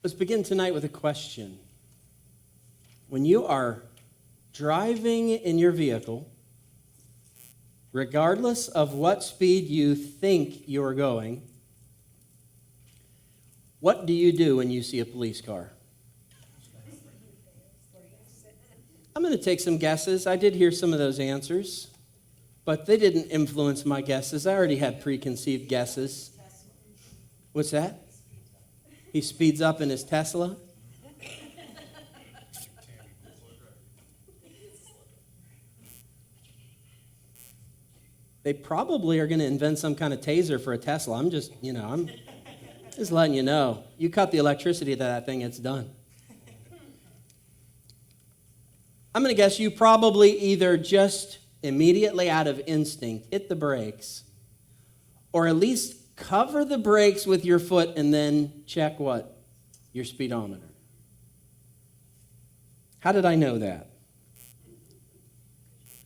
Let's begin tonight with a question. When you are driving in your vehicle, regardless of what speed you think you're going, what do you do when you see a police car? I'm going to take some guesses. I did hear some of those answers, but they didn't influence my guesses. I already had preconceived guesses. What's that? He speeds up in his Tesla? They probably are going to invent some kind of taser for a Tesla. I'm just letting you know. You cut the electricity to that thing, it's done. I'm going to guess you probably either just immediately out of instinct hit the brakes, or at least cover the brakes with your foot and then check what? Your speedometer. How did I know that?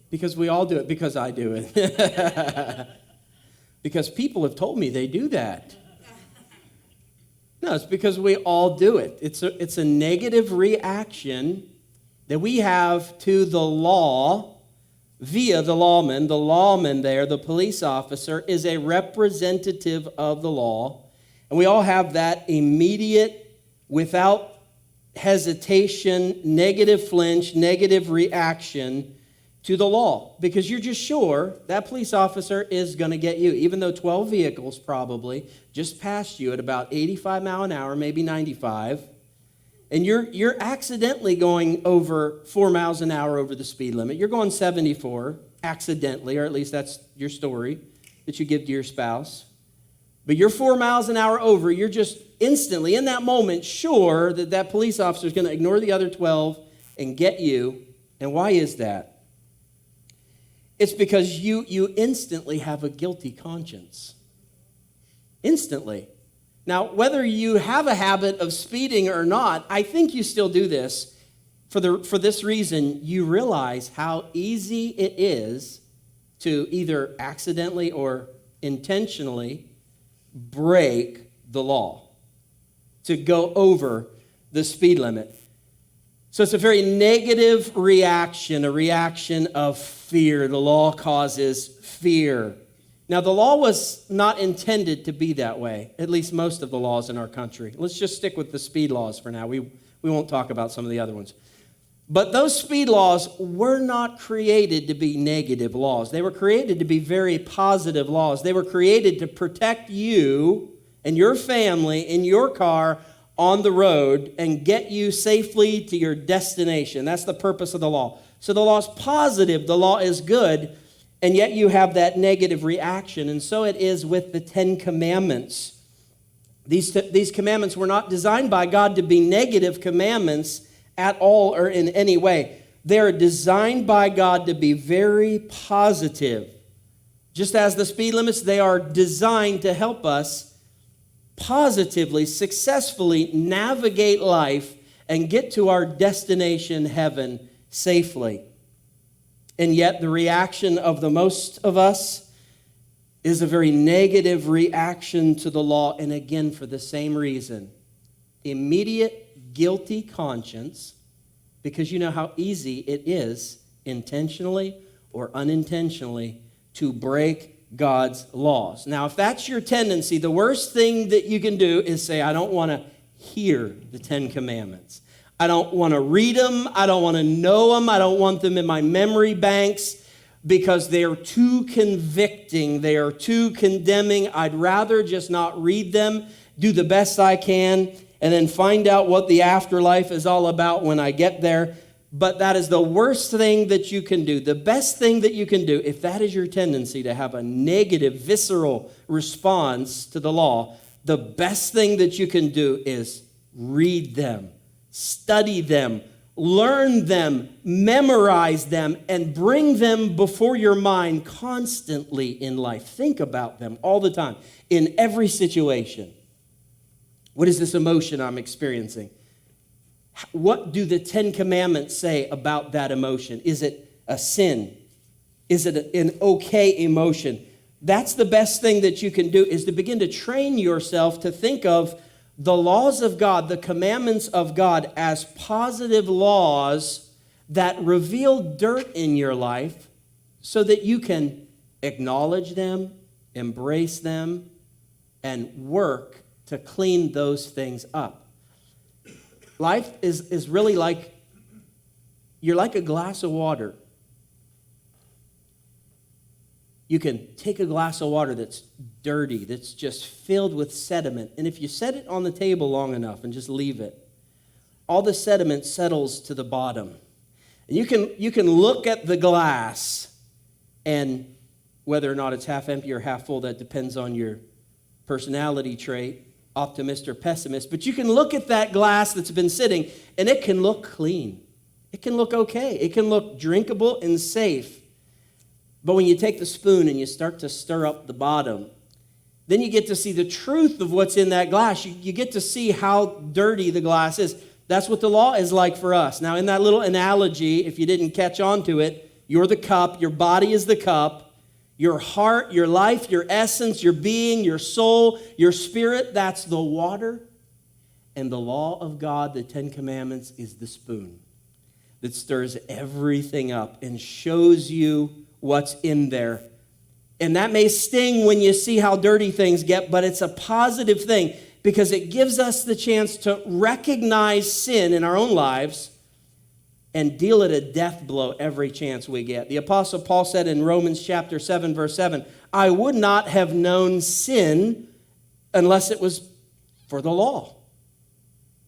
Because we all do it. Because I do it. Because people have told me they do that. No, it's because we all do it. It's a negative reaction that we have to the law via the lawman. The lawman there, the police officer, is a representative of the law. And we all have that immediate, without hesitation, negative flinch, negative reaction to the law. Because you're just sure that police officer is going to get you, even though 12 vehicles probably just passed you at about 85 miles an hour, maybe 95. And you're accidentally going over 4 miles an hour over the speed limit. You're going 74 accidentally, or at least that's your story that you give to your spouse. But you're 4 miles an hour over. You're just instantly, in that moment, sure that that police officer is going to ignore the other 12 and get you. And why is that? It's because you instantly have a guilty conscience. Instantly. Now, whether you have a habit of speeding or not, I think you still do this. For this reason, you realize how easy it is to either accidentally or intentionally break the law, to go over the speed limit. So it's a very negative reaction, a reaction of fear. The law causes fear. Now, the law was not intended to be that way, at least most of the laws in our country. Let's just stick with the speed laws for now. We won't talk about some of the other ones. But those speed laws were not created to be negative laws. They were created to be very positive laws. They were created to protect you and your family in your car on the road and get you safely to your destination. That's the purpose of the law. So the law is positive. The law is good. And yet you have that negative reaction. And so it is with the 10 Commandments. These commandments were not designed by God to be negative commandments at all or in any way. They are designed by God to be very positive. Just as the speed limits, they are designed to help us positively, successfully navigate life and get to our destination, heaven, safely. And yet the reaction of the most of us is a very negative reaction to the law. And again, for the same reason. Immediate guilty conscience, because you know how easy it is, intentionally or unintentionally, to break God's laws. Now, if that's your tendency, the worst thing that you can do is say, I don't want to hear the 10 Commandments. I don't want to read them. I don't want to know them. I don't want them in my memory banks because they are too convicting. They are too condemning. I'd rather just not read them, do the best I can, and then find out what the afterlife is all about when I get there. But that is the worst thing that you can do. The best thing that you can do, if that is your tendency to have a negative, visceral response to the law, the best thing that you can do is read them. Study them, learn them, memorize them, and bring them before your mind constantly in life. Think about them all the time, in every situation. What is this emotion I'm experiencing? What do the 10 Commandments say about that emotion? Is it a sin? Is it an okay emotion? That's the best thing that you can do, is to begin to train yourself to think of the laws of God, the commandments of God, as positive laws that reveal dirt in your life so that you can acknowledge them, embrace them, and work to clean those things up. Life is really like, you're like a glass of water. You can take a glass of water that's dirty, that's just filled with sediment, and if you set it on the table long enough and just leave it, all the sediment settles to the bottom. And you can look at the glass, and whether or not it's half empty or half full, that depends on your personality trait, optimist or pessimist, but you can look at that glass that's been sitting, and it can look clean. It can look okay. It can look drinkable and safe. But when you take the spoon and you start to stir up the bottom, then you get to see the truth of what's in that glass. You get to see how dirty the glass is. That's what the law is like for us. Now, in that little analogy, if you didn't catch on to it, you're the cup, your body is the cup, your heart, your life, your essence, your being, your soul, your spirit, that's the water. And the law of God, the Ten Commandments, is the spoon that stirs everything up and shows you what's in there. And that may sting when you see how dirty things get, but it's a positive thing because it gives us the chance to recognize sin in our own lives and deal it a death blow every chance we get. The Apostle Paul said in Romans chapter 7, verse 7, I would not have known sin unless it was for the law.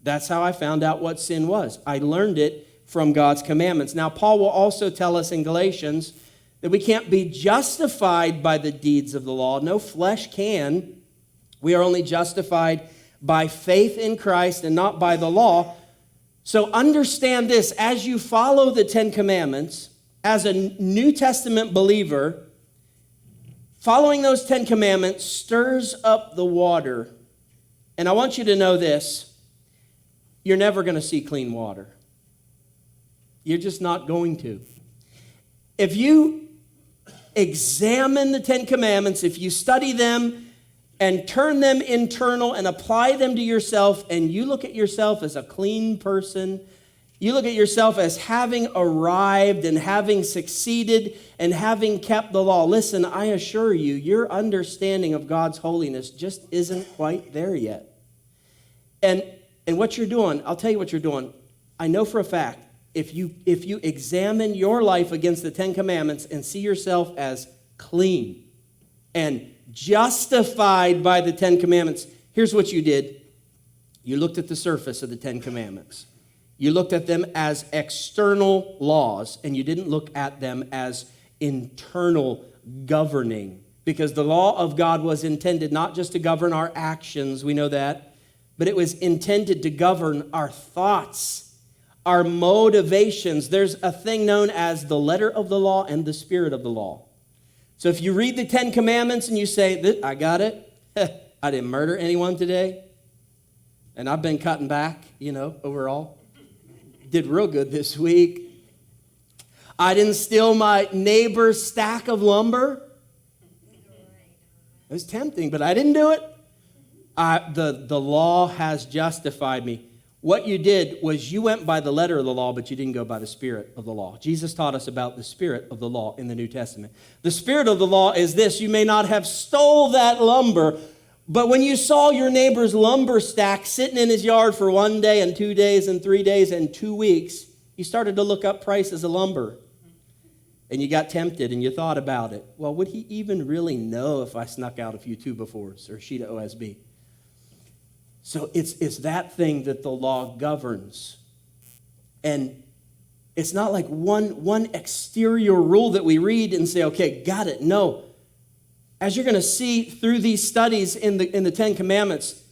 That's how I found out what sin was. I learned it from God's commandments. Now, Paul will also tell us in Galatians that we can't be justified by the deeds of the law. No flesh can. We are only justified by faith in Christ and not by the law. So understand this, as you follow the Ten Commandments, as a New Testament believer, following those Ten Commandments stirs up the water. And I want you to know this, you're never going to see clean water. You're just not going to. If you examine the Ten Commandments, if you study them and turn them internal and apply them to yourself, and you look at yourself as a clean person, you look at yourself as having arrived and having succeeded and having kept the law. Listen, I assure you, your understanding of God's holiness just isn't quite there yet. And what you're doing, I'll tell you what you're doing. I know for a fact, if you examine your life against the Ten Commandments and see yourself as clean and justified by the Ten Commandments, here's what you did. You looked at the surface of the Ten Commandments. You looked at them as external laws, and you didn't look at them as internal governing, because the law of God was intended not just to govern our actions, we know that, but it was intended to govern our thoughts, our motivations. There's a thing known as the letter of the law and the spirit of the law. So if you read the Ten Commandments and you say, I got it, I didn't murder anyone today, and I've been cutting back, overall. Did real good this week. I didn't steal my neighbor's stack of lumber. It was tempting, but I didn't do it. The law has justified me. What you did was you went by the letter of the law, but you didn't go by the spirit of the law. Jesus taught us about the spirit of the law in the New Testament. The spirit of the law is this: you may not have stole that lumber, but when you saw your neighbor's lumber stack sitting in his yard for 1 day and 2 days and 3 days and 2 weeks, you started to look up prices of lumber. And you got tempted and you thought about it. Well, would he even really know if I snuck out a few 2x4s or a sheet of OSB? So it's that thing that the law governs. And it's not like one exterior rule that we read and say, okay, got it. No. As you're going to see through these studies in the Ten Commandments,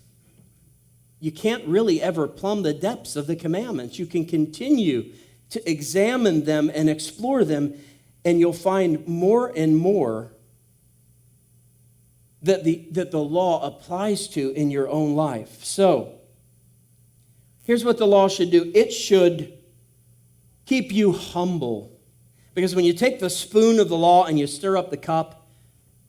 you can't really ever plumb the depths of the commandments. You can continue to examine them and explore them, and you'll find more and more that the law applies to in your own life. So, here's what the law should do. It should keep you humble. Because when you take the spoon of the law and you stir up the cup,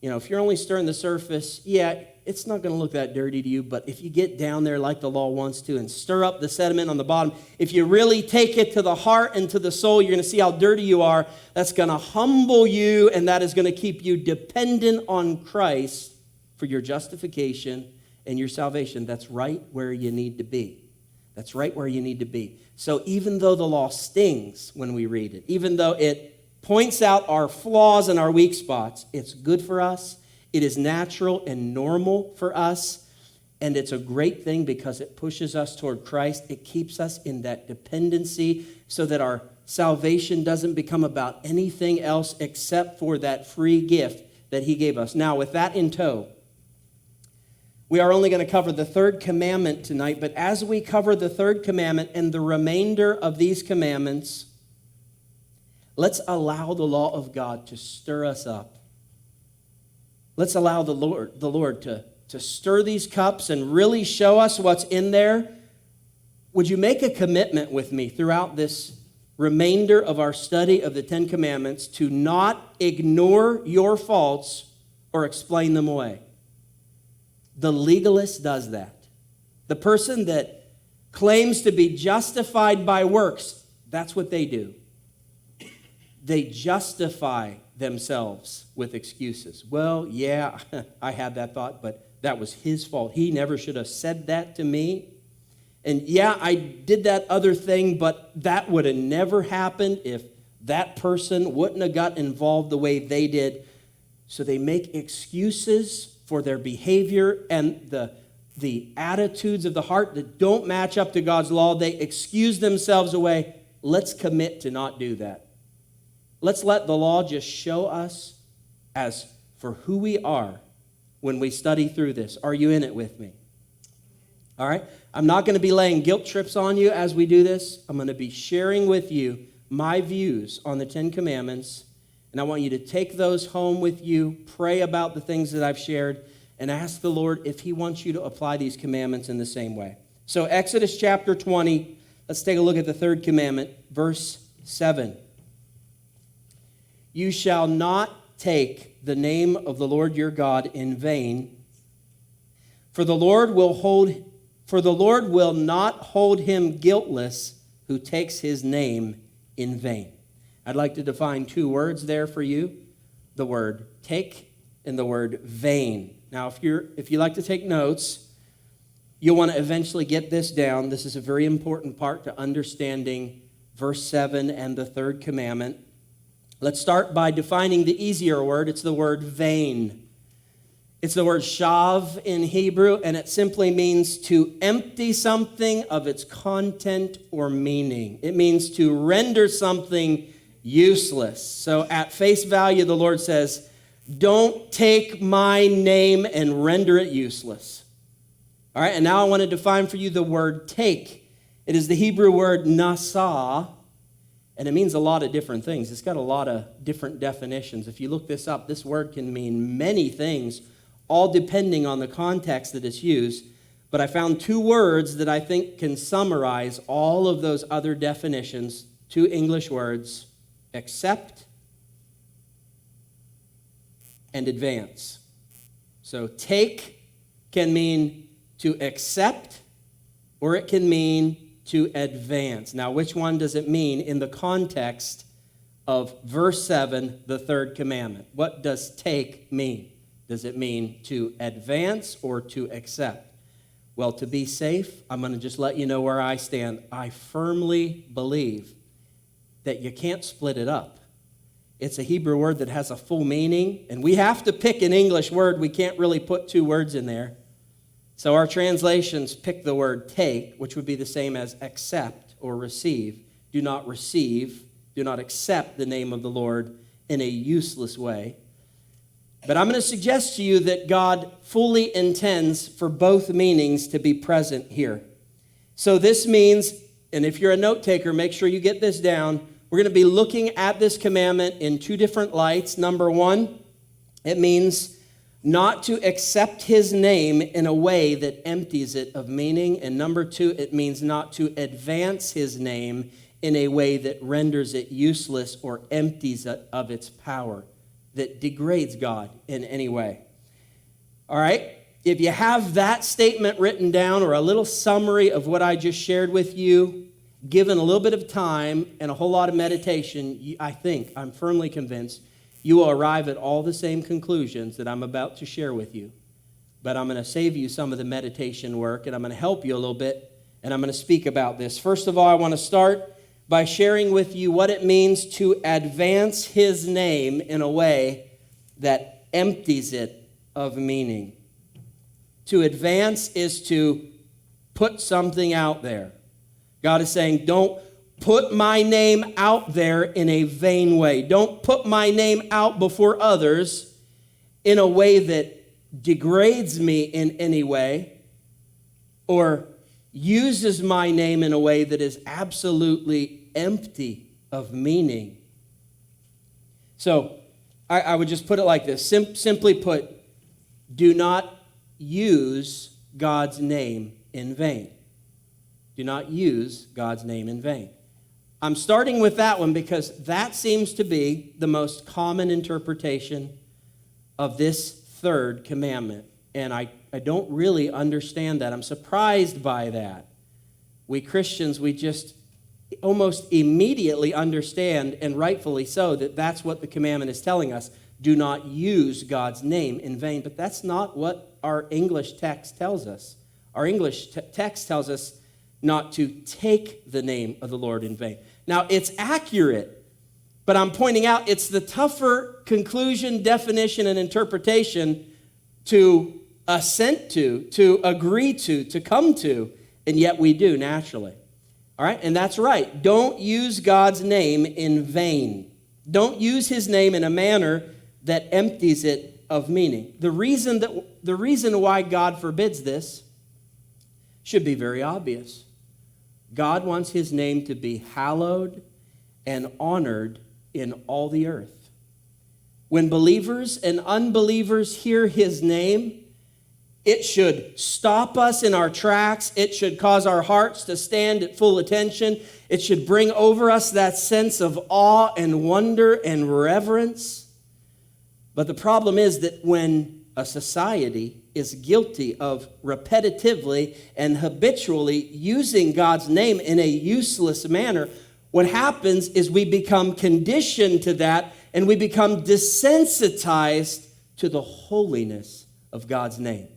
if you're only stirring the surface, yeah, it's not going to look that dirty to you, but if you get down there like the law wants to and stir up the sediment on the bottom, if you really take it to the heart and to the soul, you're going to see how dirty you are. That's going to humble you, and that is going to keep you dependent on Christ for your justification and your salvation. That's right where you need to be. That's right where you need to be. So even though the law stings when we read it, even though it points out our flaws and our weak spots, it's good for us. It is natural and normal for us. And it's a great thing because it pushes us toward Christ. It keeps us in that dependency so that our salvation doesn't become about anything else except for that free gift that he gave us. Now, with that in tow, we are only going to cover the third commandment tonight, but as we cover the third commandment and the remainder of these commandments, let's allow the law of God to stir us up. Let's allow the Lord to stir these cups and really show us what's in there. Would you make a commitment with me throughout this remainder of our study of the Ten Commandments to not ignore your faults or explain them away? The legalist does that. The person that claims to be justified by works, that's what they do. They justify themselves with excuses. Well, yeah, I had that thought, but that was his fault. He never should have said that to me. And yeah, I did that other thing, but that would have never happened if that person wouldn't have got involved the way they did. So they make excuses for their behavior and the attitudes of the heart that don't match up to God's law. They excuse themselves away. Let's commit to not do that. Let's let the law just show us as for who we are when we study through this. Are you in it with me? All right? I'm not going to be laying guilt trips on you as we do this. I'm going to be sharing with you my views on the Ten Commandments. And I want you to take those home with you, pray about the things that I've shared, and ask the Lord if he wants you to apply these commandments in the same way. So Exodus chapter 20, let's take a look at the third commandment, verse 7. You shall not take the name of the Lord your God in vain, for the Lord will not hold him guiltless who takes his name in vain. I'd like to define two words there for you, the word take and the word vain. Now, if you like to take notes, you'll want to eventually get this down. This is a very important part to understanding verse 7 and the third commandment. Let's start by defining the easier word. It's the word vain. It's the word shav in Hebrew, and it simply means to empty something of its content or meaning. It means to render something useless. So at face value, the Lord says, don't take my name and render it useless. All right, and now I want to define for you the word take. It is the Hebrew word nasa, and it means a lot of different things. It's got a lot of different definitions. If you look this up, this word can mean many things, all depending on the context that it's used. But I found two words that I think can summarize all of those other definitions, two English words: accept and advance. So take can mean to accept, or it can mean to advance. Now, which one does it mean in the context of verse 7, the third commandment? What does take mean? Does it mean to advance or to accept? Well, to be safe, I'm going to just let you know where I stand. I firmly believe that you can't split it up. It's a Hebrew word that has a full meaning, and we have to pick an English word. We can't really put two words in there. So our translations pick the word take, which would be the same as accept or receive. Do not receive, do not accept the name of the Lord in a useless way. But I'm going to suggest to you that God fully intends for both meanings to be present here. So this means, and if you're a note taker, make sure you get this down. We're going to be looking at this commandment in two different lights. Number one, it means not to accept his name in a way that empties it of meaning. And number two, it means not to advance his name in a way that renders it useless or empties it of its power, that degrades God in any way. All right? if you have that statement written down or a little summary of what I just shared with you, given a little bit of time and a whole lot of meditation, I'm firmly convinced, you will arrive at all the same conclusions that I'm about to share with you. But I'm going to save you some of the meditation work, and I'm going to help you a little bit, and I'm going to speak about this. First of all, I want to start by sharing with you what it means to advance his name in a way that empties it of meaning. To advance is to put something out there. God is saying, don't put my name out there in a vain way. Don't put my name out before others in a way that degrades me in any way or uses my name in a way that is absolutely empty of meaning. So I would just put it like this. Simply put, do not use God's name in vain. Do not use God's name in vain. I'm starting with that one because that seems to be the most common interpretation of this third commandment. And I don't really understand that. I'm surprised by that. We Christians, we just almost immediately understand, and rightfully so, that that's what the commandment is telling us. Do not use God's name in vain. But that's not what our English text tells us. Our English text tells us not to take the name of the Lord in vain. Now, it's accurate, but I'm pointing out it's the tougher conclusion, definition, and interpretation to assent to agree to come to, and yet we do naturally. All right, and that's right. Don't use God's name in vain. Don't use his name in a manner that empties it of meaning. The reason why God forbids this should be very obvious. God wants his name to be hallowed and honored in all the earth. When believers and unbelievers hear his name, it should stop us in our tracks. It should cause our hearts to stand at full attention. It should bring over us that sense of awe and wonder and reverence. But the problem is that when a society is guilty of repetitively and habitually using God's name in a useless manner, what happens is we become conditioned to that and we become desensitized to the holiness of God's name.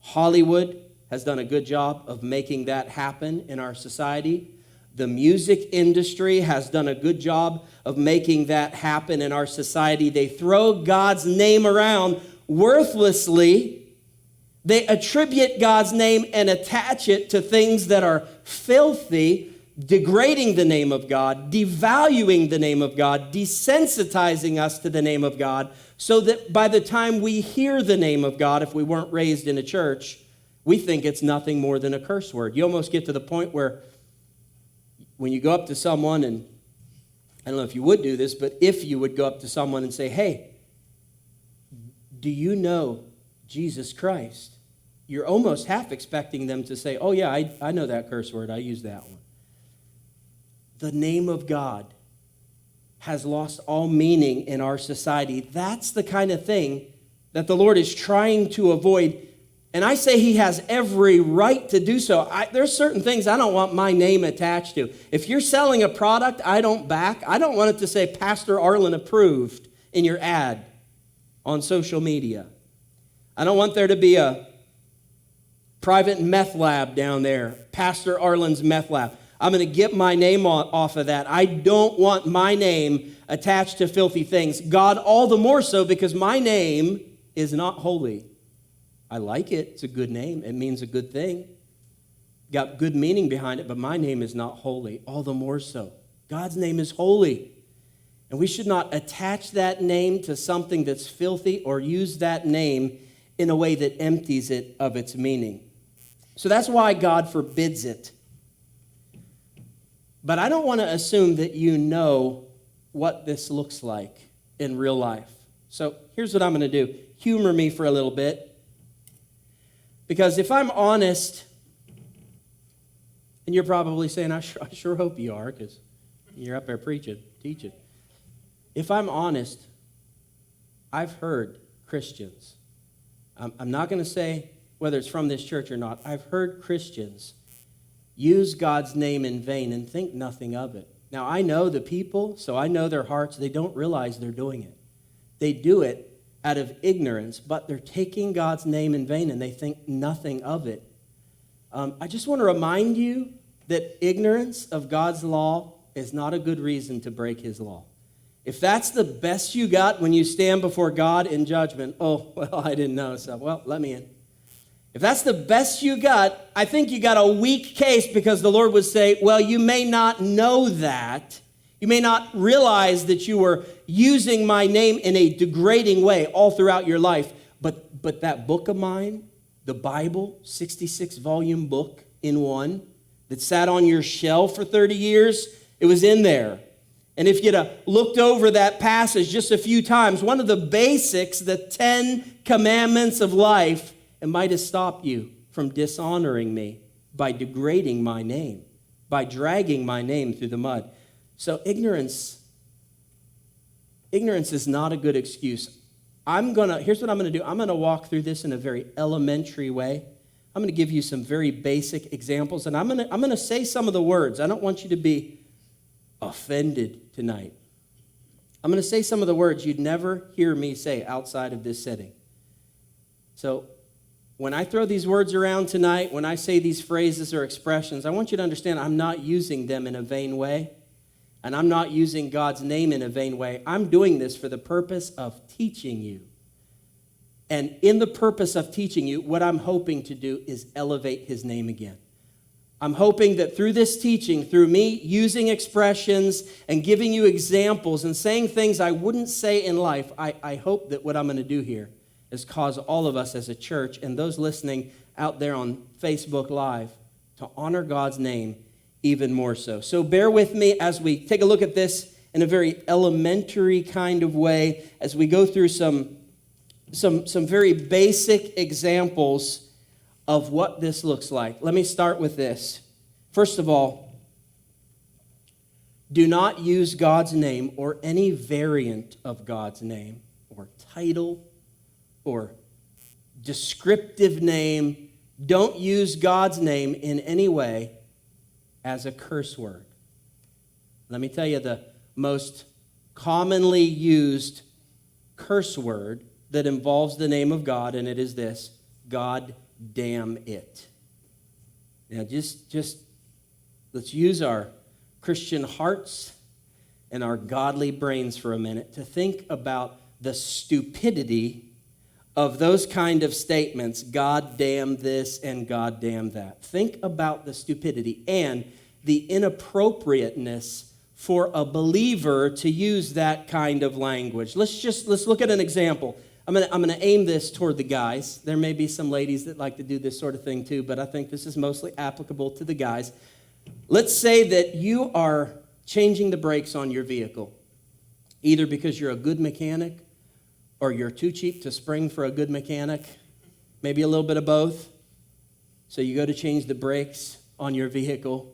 Hollywood has done a good job of making that happen in our society. The music industry has done a good job of making that happen in our society. They throw God's name around worthlessly. They attribute God's name and attach it to things that are filthy, degrading the name of God, devaluing the name of God, desensitizing us to the name of God, so that by the time we hear the name of God, if we weren't raised in a church, we think it's nothing more than a curse word. You almost get to the point where when you go up to someone, and I don't know if you would do this, but if you would go up to someone and say, hey, do you know Jesus Christ? You're almost half expecting them to say, oh yeah, I know that curse word, I use that one. The name of God has lost all meaning in our society. That's the kind of thing that the Lord is trying to avoid. And I say he has every right to do so. There's certain things I don't want my name attached to. If you're selling a product I don't want it to say Pastor Arlyn approved in your ad on social media. I don't want there to be a private meth lab down there, Pastor Arlyn's meth lab. I'm going to get my name off of that. I don't want my name attached to filthy things. God, all the more so because my name is not holy. I like it. It's a good name. It means a good thing. Got good meaning behind it, but my name is not holy. All the more so. God's name is holy. And we should not attach that name to something that's filthy or use that name in a way that empties it of its meaning. So that's why God forbids it. But I don't want to assume that you know what this looks like in real life. So here's what I'm going to do. Humor me for a little bit. Because if I'm honest, and you're probably saying, I sure hope you are, because you're up there preaching, teaching. If I'm honest, I've heard Christians I'm not going to say whether it's from this church or not. I've heard Christians use God's name in vain and think nothing of it. Now, I know the people, so I know their hearts. They don't realize they're doing it. They do it out of ignorance, but they're taking God's name in vain and they think nothing of it. I just want to remind you that ignorance of God's law is not a good reason to break his law. If that's the best you got when you stand before God in judgment, oh, well, I didn't know, so, well, let me in. If that's the best you got, I think you got a weak case, because the Lord would say, well, you may not know that. You may not realize that you were using my name in a degrading way all throughout your life, but that book of mine, the Bible, 66-volume book in one, that sat on your shelf for 30 years, it was in there. And if you'd have looked over that passage just a few times, one of the basics, the 10 commandments of life, it might have stopped you from dishonoring me by degrading my name, by dragging my name through the mud. So ignorance is not a good excuse. Here's what I'm going to do. I'm going to walk through this in a very elementary way. I'm going to give you some very basic examples, and I'm going to say some of the words. I don't want you to be offended tonight. I'm going to say some of the words you'd never hear me say outside of this setting. So when I throw these words around tonight, when I say these phrases or expressions, I want you to understand I'm not using them in a vain way, and I'm not using God's name in a vain way. I'm doing this for the purpose of teaching you. And in the purpose of teaching you, what I'm hoping to do is elevate his name again. I'm hoping that through this teaching, through me using expressions and giving you examples and saying things I wouldn't say in life, I hope that what I'm going to do here is cause all of us as a church and those listening out there on Facebook Live to honor God's name even more so. So bear with me as we take a look at this in a very elementary kind of way, as we go through some very basic examples of what this looks like. Let me start with this. First of all, do not use God's name or any variant of God's name or title or descriptive name. Don't use God's name in any way as a curse word. Let me tell you the most commonly used curse word that involves the name of God, and it is this: God damn it. Now just let's use our Christian hearts and our godly brains for a minute to think about the stupidity of those kind of statements, God damn this and God damn that. Think about the stupidity and the inappropriateness for a believer to use that kind of language. Let's look at an example. I'm gonna aim this toward the guys. There may be some ladies that like to do this sort of thing too, but I think this is mostly applicable to the guys. Let's say that you are changing the brakes on your vehicle, either because you're a good mechanic or you're too cheap to spring for a good mechanic, maybe a little bit of both. So you go to change the brakes on your vehicle,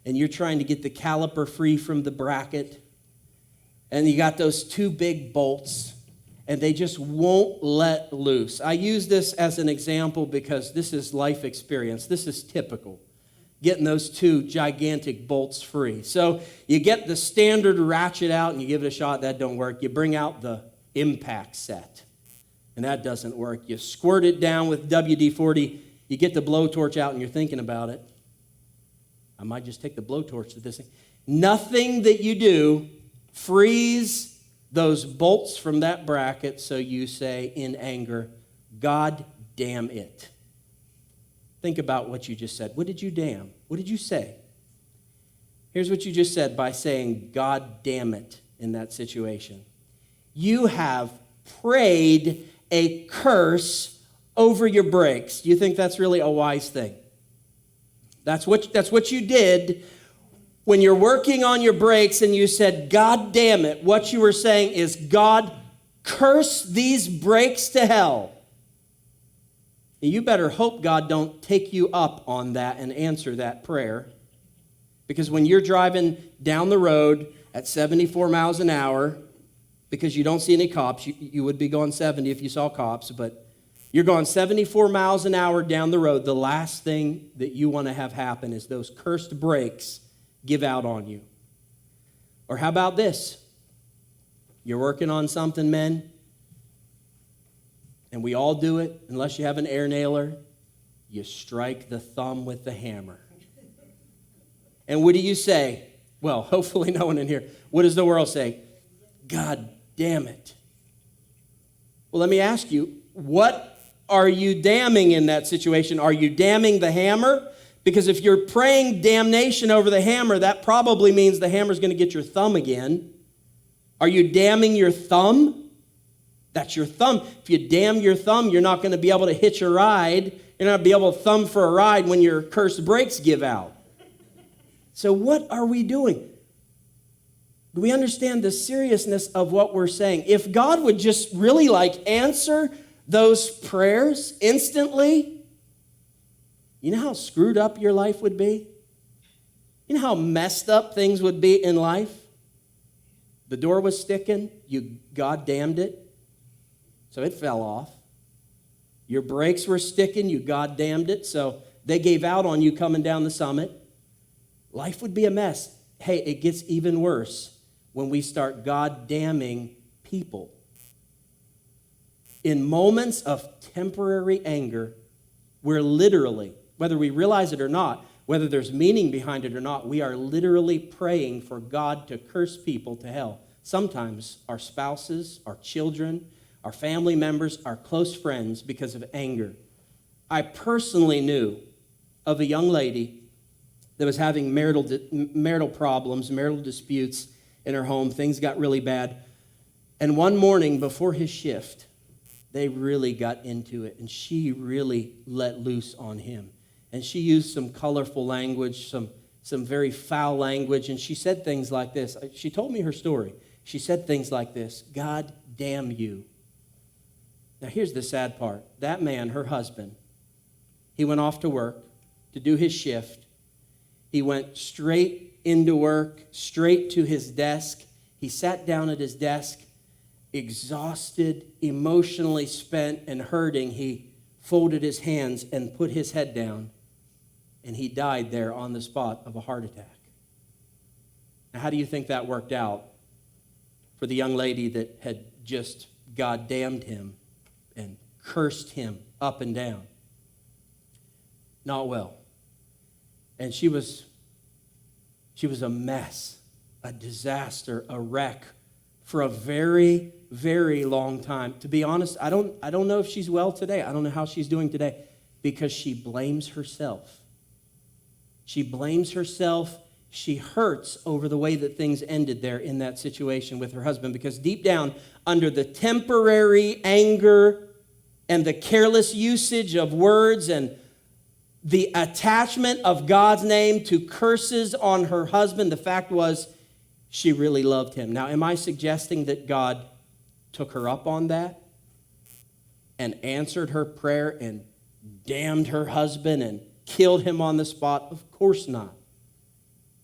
and you're trying to get the caliper free from the bracket, and you got those two big bolts, and they just won't let loose. I use this as an example because this is life experience. This is typical, getting those two gigantic bolts free. So you get the standard ratchet out and you give it a shot. That don't work. You bring out the impact set, and that doesn't work. You squirt it down with WD-40. You get the blowtorch out and you're thinking about it. I might just take the blowtorch to this thing. Nothing that you do frees those bolts from that bracket, so you say in anger, God damn it. Think about what you just said. What did you damn? What did you say? Here's what you just said by saying, God damn it, in that situation. You have prayed a curse over your brakes. Do you think that's really a wise thing? That's what you did when you're working on your brakes and you said, God damn it. What you were saying is, God, curse these brakes to hell. And you better hope God don't take you up on that and answer that prayer. Because when you're driving down the road at 74 miles an hour, because you don't see any cops, you would be going 70 if you saw cops, but You're going 74 miles an hour down the road. The last thing that you want to have happen is those cursed brakes give out on you. Or how about this? You're working on something, men, and we all do it, unless you have an air nailer. You strike the thumb with the hammer. And what do you say? Well, hopefully no one in here. What does the world say? God damn it. Well, let me ask you, what are you damning in that situation? Are you damning the hammer? Because if you're praying damnation over the hammer, that probably means the hammer's going to get your thumb again. Are you damning your thumb? That's your thumb. If you damn your thumb, you're not going to be able to hitch a ride. You're not going to be able to thumb for a ride when your cursed brakes give out. So what are we doing? Do we understand the seriousness of what we're saying? If God would just really answer those prayers instantly, you know how screwed up your life would be? You know how messed up things would be in life? The door was sticking, God damned it, so it fell off. Your brakes were sticking, you God damned it, so they gave out on you coming down the summit. Life would be a mess. Hey, it gets even worse when we start God damning people. In moments of temporary anger, we're literally, whether we realize it or not, whether there's meaning behind it or not, we are literally praying for God to curse people to hell. Sometimes our spouses, our children, our family members, our close friends because of anger. I personally knew of a young lady that was having marital problems, marital disputes in her home. Things got really bad. And one morning before his shift, they really got into it, and she really let loose on him. And she used some colorful language, some very foul language, and she said things like this. She told me her story. She said things like this: God damn you. Now here's the sad part. That man, her husband, he went off to work to do his shift. He went straight into work, straight to his desk. He sat down at his desk, exhausted, emotionally spent, and hurting. He folded his hands and put his head down, and he died there on the spot of a heart attack. Now, how do you think that worked out for the young lady that had just God damned him and cursed him up and down? Not well. And she was a mess, a disaster, a wreck for a very, very long time. To be honest, I don't know if she's well today. I don't know how she's doing today, because she blames herself. She blames herself. She hurts over the way that things ended there in that situation with her husband, because deep down, under the temporary anger and the careless usage of words and the attachment of God's name to curses on her husband, the fact was she really loved him. Now, am I suggesting that God took her up on that and answered her prayer and damned her husband and killed him on the spot? Of course not.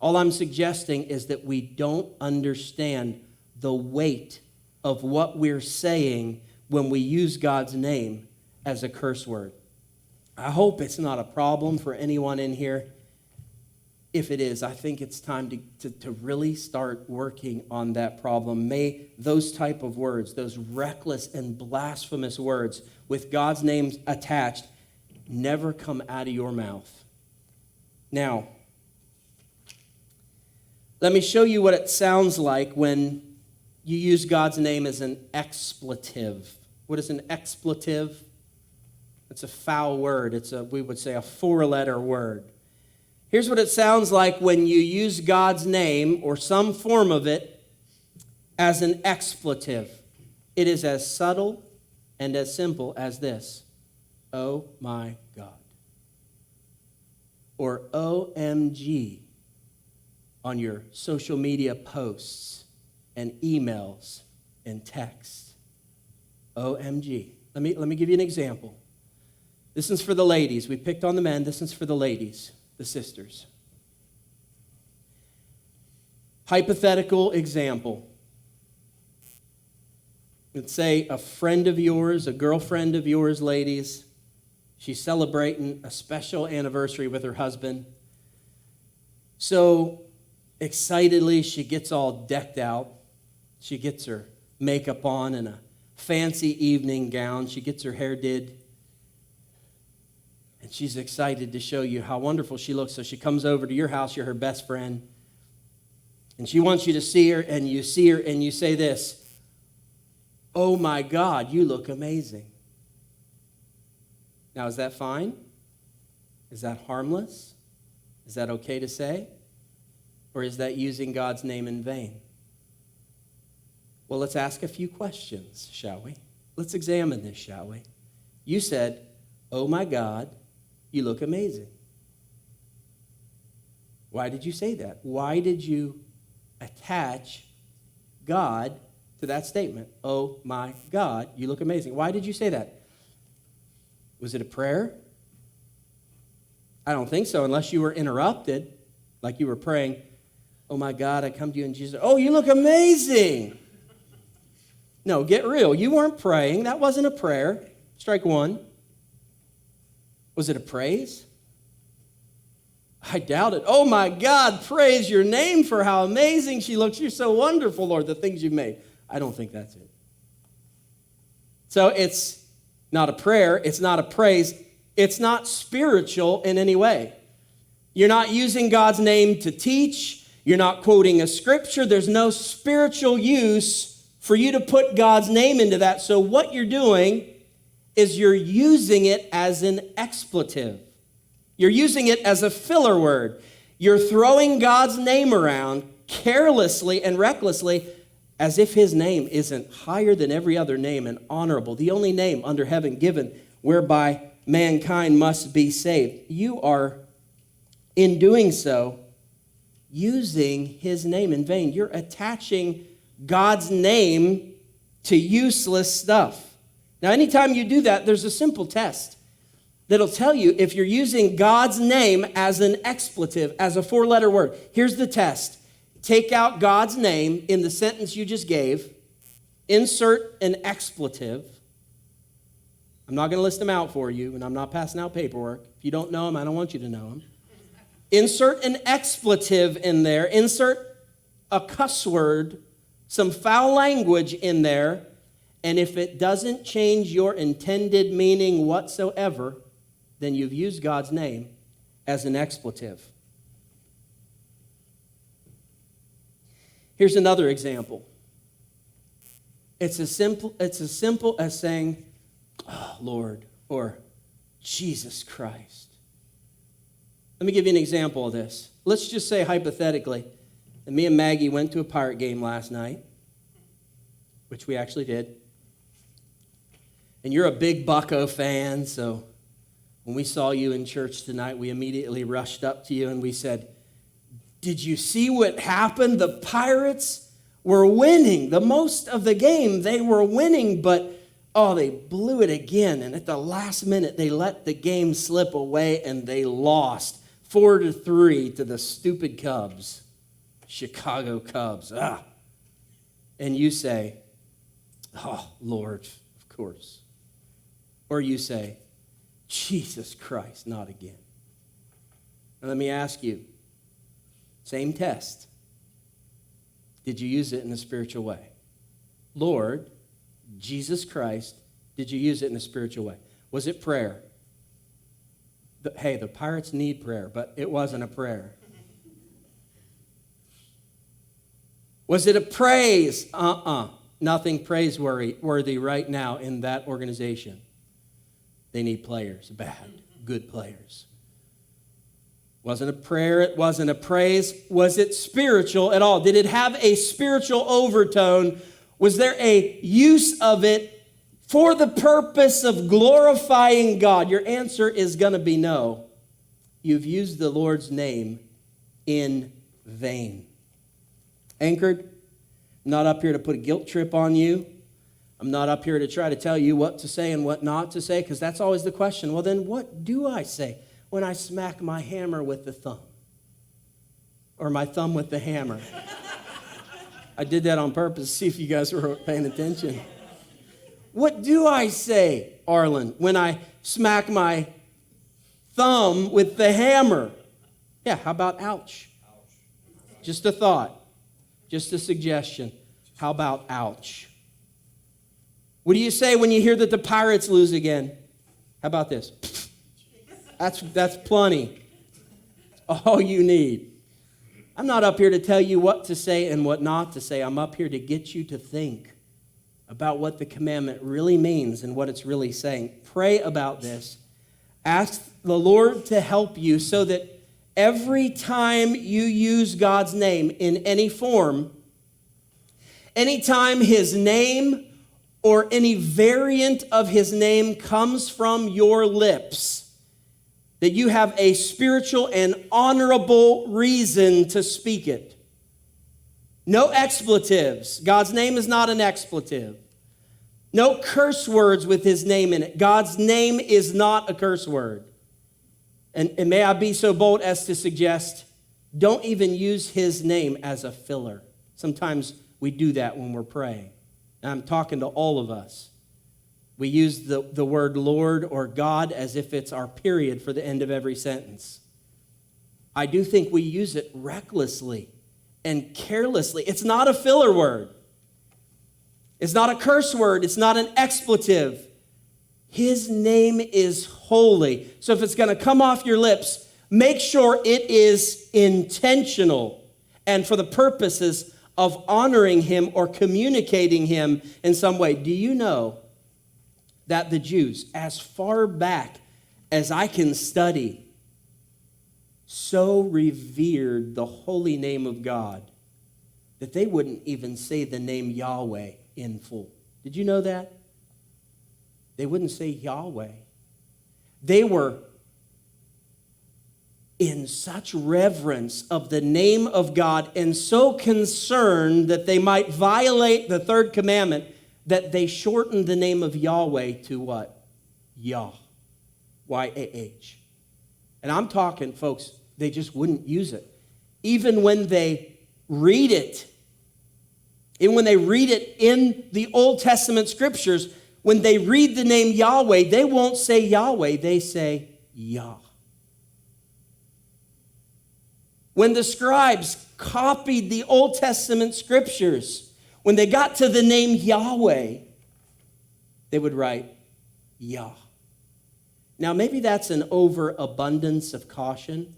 All I'm suggesting is that we don't understand the weight of what we're saying when we use God's name as a curse word. I hope it's not a problem for anyone in here. If it is, I think it's time to really start working on that problem. May those type of words, those reckless and blasphemous words with God's name attached, never come out of your mouth. Now, let me show you what it sounds like when you use God's name as an expletive. What is an expletive? It's a foul word. We would say a four-letter word. Here's what it sounds like when you use God's name or some form of it as an expletive. It is as subtle and as simple as this: oh my God. Or OMG on your social media posts and emails and texts. OMG. Let me give you an example. This is for the ladies. We picked on the men. This is for the ladies, the sisters. Hypothetical example. let's say a friend of yours, a girlfriend of yours, ladies, she's celebrating a special anniversary with her husband. So excitedly, she gets all decked out. She gets her makeup on and a fancy evening gown. She gets her hair did. And she's excited to show you how wonderful she looks. So she comes over to your house. You're her best friend. And she wants you to see her, and you see her, and you say this, "Oh my God, you look amazing." Now, is that fine? Is that harmless? Is that okay to say? Or is that using God's name in vain? Well, let's ask a few questions, shall we? Let's examine this, shall we? You said, "Oh my God, you look amazing." Why did you say that? Why did you attach God to that statement? "Oh my God, you look amazing." Why did you say that? Was it a prayer? I don't think so, unless you were interrupted, like you were praying, "Oh my God, I come to you in Jesus. Oh, you look amazing." No, get real. You weren't praying. That wasn't a prayer. Strike one. Was it a praise? I doubt it. "Oh my God, praise your name for how amazing she looks. You're so wonderful, Lord, the things you've made." I don't think that's it. So it's not a prayer. It's not a praise. It's not spiritual in any way. You're not using God's name to teach. You're not quoting a scripture. There's no spiritual use for you to put God's name into that. So what you're doing is you're using it as an expletive. You're using it as a filler word. You're throwing God's name around carelessly and recklessly as if his name isn't higher than every other name and honorable, the only name under heaven given whereby mankind must be saved. You are, in doing so, using his name in vain. You're attaching God's name to useless stuff. Now, anytime you do that, there's a simple test that'll tell you if you're using God's name as an expletive, as a four-letter word. Here's the test. Take out God's name in the sentence you just gave. Insert an expletive. I'm not going to list them out for you, and I'm not passing out paperwork. If you don't know them, I don't want you to know them. Insert an expletive in there. Insert a cuss word, some foul language in there, and if it doesn't change your intended meaning whatsoever, then you've used God's name as an expletive. Here's another example. It's as simple as saying, "Oh, Lord," or "Jesus Christ." Let me give you an example of this. Let's just say hypothetically that me and Maggie went to a Pirate game last night, which we actually did. And you're a big Bucco fan, so when we saw you in church tonight, we immediately rushed up to you and we said, "Did you see what happened? The Pirates were winning. The most of the game, they were winning, but they blew it again. And at the last minute, they let the game slip away and they lost 4-3 to the stupid Cubs, Chicago Cubs." And you say, "Oh, Lord, of course." Or you say, "Jesus Christ, not again." Now let me ask you, same test. Did you use it in a spiritual way? Lord, Jesus Christ, did you use it in a spiritual way? Was it prayer? Hey, the Pirates need prayer, but it wasn't a prayer. Was it a praise? Nothing praiseworthy right now in that organization. They need players, bad, good players. Wasn't a prayer, it wasn't a praise. Was it spiritual at all? Did it have a spiritual overtone? Was there a use of it for the purpose of glorifying God? Your answer is going to be no. You've used the Lord's name in vain. Anchored, I'm not up here to put a guilt trip on you. I'm not up here to try to tell you what to say and what not to say, because that's always the question. Well, then what do I say when I smack my hammer with the thumb? Or my thumb with the hammer? I did that on purpose to see if you guys were paying attention. What do I say, Arlyn, when I smack my thumb with the hammer? Yeah, how about ouch? Just a thought, just a suggestion. How about ouch? What do you say when you hear that the Pirates lose again? How about this? That's plenty. All you need. I'm not up here to tell you what to say and what not to say. I'm up here to get you to think about what the commandment really means and what it's really saying. Pray about this. Ask the Lord to help you so that every time you use God's name in any form, anytime his name or any variant of his name comes from your lips, that you have a spiritual and honorable reason to speak it. No expletives. God's name is not an expletive. No curse words with his name in it. God's name is not a curse word. And may I be so bold as to suggest, don't even use his name as a filler. Sometimes we do that when we're praying. And I'm talking to all of us. We use the word Lord or God as if it's our period for the end of every sentence. I do think we use it recklessly and carelessly. It's not a filler word. It's not a curse word. It's not an expletive. His name is holy. So if it's going to come off your lips, make sure it is intentional and for the purposes of honoring him or communicating him in some way. Do you know that the Jews, as far back as I can study, so revered the holy name of God that they wouldn't even say the name Yahweh in full? Did you know that? They wouldn't say Yahweh. They were in such reverence of the name of God and so concerned that they might violate the third commandment that they shortened the name of Yahweh to what? Yah. Y-A-H. And I'm talking, folks, they just wouldn't use it. Even when they read it, even when they read it in the Old Testament scriptures, when they read the name Yahweh, they won't say Yahweh, they say Yah. When the scribes copied the Old Testament scriptures, when they got to the name Yahweh, they would write Yah. Now, maybe that's an overabundance of caution,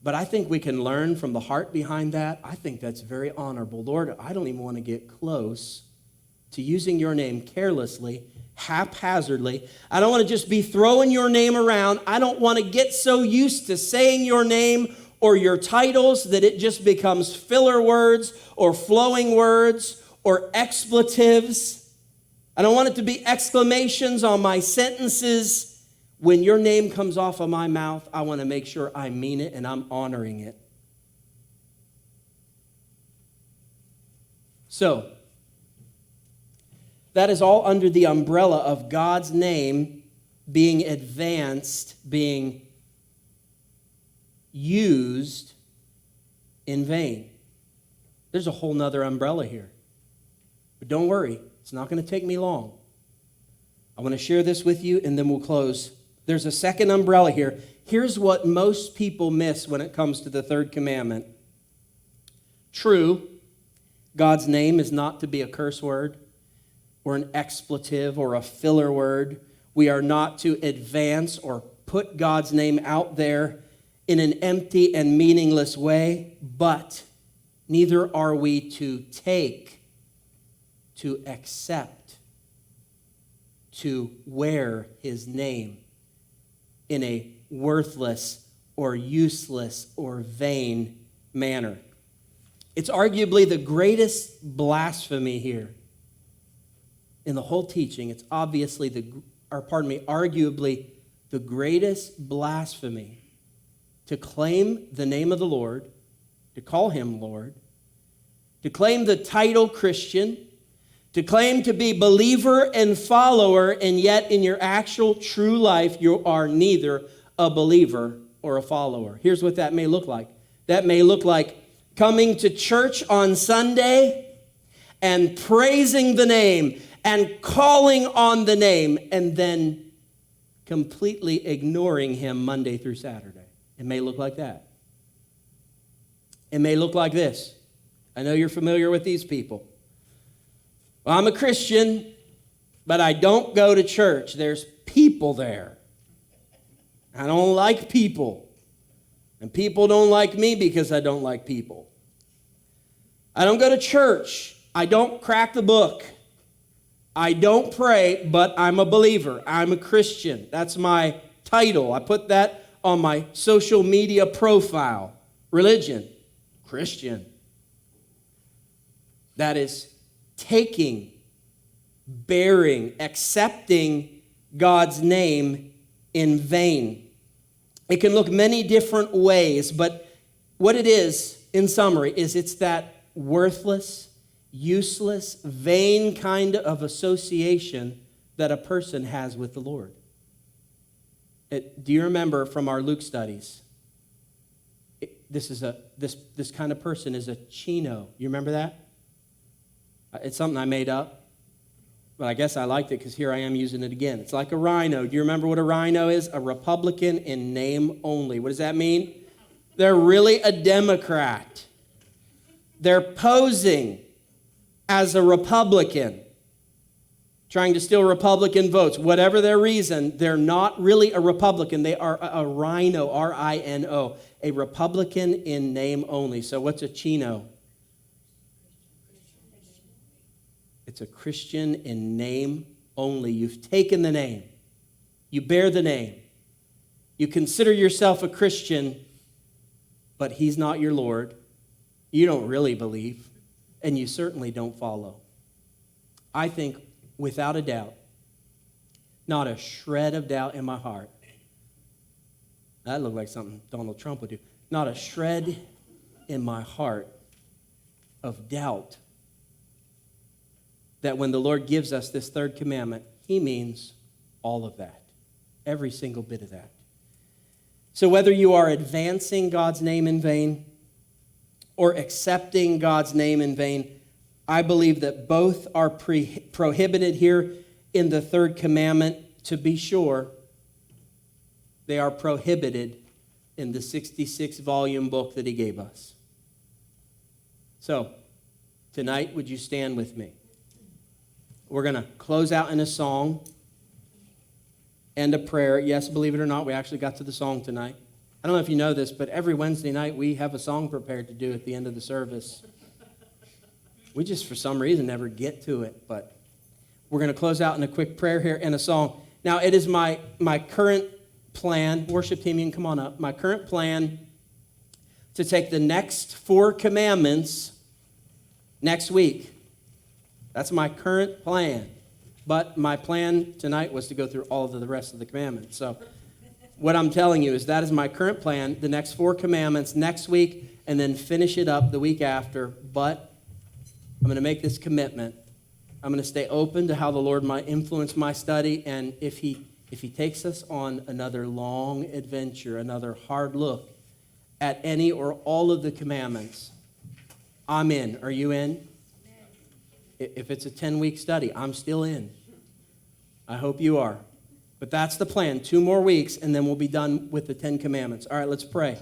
but I think we can learn from the heart behind that. I think that's very honorable. Lord, I don't even want to get close to using your name carelessly, haphazardly. I don't want to just be throwing your name around. I don't want to get so used to saying your name or your titles that it just becomes filler words or flowing words or expletives. I don't want it to be exclamations on my sentences. When your name comes off of my mouth, I want to make sure I mean it and I'm honoring it. So, that is all under the umbrella of God's name being advanced, being used in vain. There's a whole nother umbrella here. But don't worry, it's not going to take me long. I want to share this with you and then we'll close. There's a second umbrella here. Here's what most people miss when it comes to the third commandment. True, God's name is not to be a curse word or an expletive or a filler word. We are not to advance or put God's name out there in an empty and meaningless way, but neither are we to take, to accept, to wear his name in a worthless or useless or vain manner. It's arguably the greatest blasphemy here in the whole teaching. It's obviously arguably the greatest blasphemy to claim the name of the Lord, to call him Lord, to claim the title Christian, to claim to be believer and follower, and yet in your actual true life, you are neither a believer or a follower. Here's what that may look like. That may look like coming to church on Sunday and praising the name and calling on the name and then completely ignoring him Monday through Saturday. It may look like that. It may look like this. I know you're familiar with these people. Well, I'm a Christian, but I don't go to church. There's people there. I don't like people. And people don't like me because I don't like people. I don't go to church. I don't crack the book. I don't pray, but I'm a believer. I'm a Christian. That's my title. I put that on my social media profile. Religion, Christian. That is taking, bearing, accepting God's name in vain. It can look many different ways, but what it is, in summary, is it's that worthless, useless, vain kind of association that a person has with the Lord. Do you remember from our Luke studies? This kind of person is a chino. You remember that? It's something I made up, but I guess I liked it because here I am using it again. It's like a rhino. Do you remember what a rhino is? A Republican in name only. What does that mean? They're really a Democrat. They're posing as a Republican, trying to steal Republican votes. Whatever their reason, they're not really a Republican. They are a rhino, R-I-N-O, a Republican in name only. So what's a chino? It's a Christian in name only. You've taken the name. You bear the name. You consider yourself a Christian, but he's not your Lord. You don't really believe, and you certainly don't follow. I think, without a doubt, not a shred of doubt in my heart. That looked like something Donald Trump would do. Not a shred in my heart of doubt that when the Lord gives us this third commandment, he means all of that, every single bit of that. So whether you are advancing God's name in vain or accepting God's name in vain, I believe that both are prohibited here in the third commandment. To be sure, they are prohibited in the 66-volume book that he gave us. So, tonight, would you stand with me? We're going to close out in a song and a prayer. Yes, believe it or not, we actually got to the song tonight. I don't know if you know this, but every Wednesday night we have a song prepared to do at the end of the service. We just, for some reason, never get to it, but we're going to close out in a quick prayer here and a song. Now, it is my current plan, worship team, you can come on up, my current plan to take the next 4 commandments next week. That's my current plan. But my plan tonight was to go through all of the rest of the commandments. So what I'm telling you is that is my current plan, the next 4 commandments next week, and then finish it up the week after. But I'm going to make this commitment. I'm going to stay open to how the Lord might influence my study, and if he takes us on another long adventure, another hard look at any or all of the commandments, I'm in. Are you in? If it's a 10-week study, I'm still in. I hope you are. But that's the plan. 2 more weeks, and then we'll be done with the 10 commandments. All right, let's pray.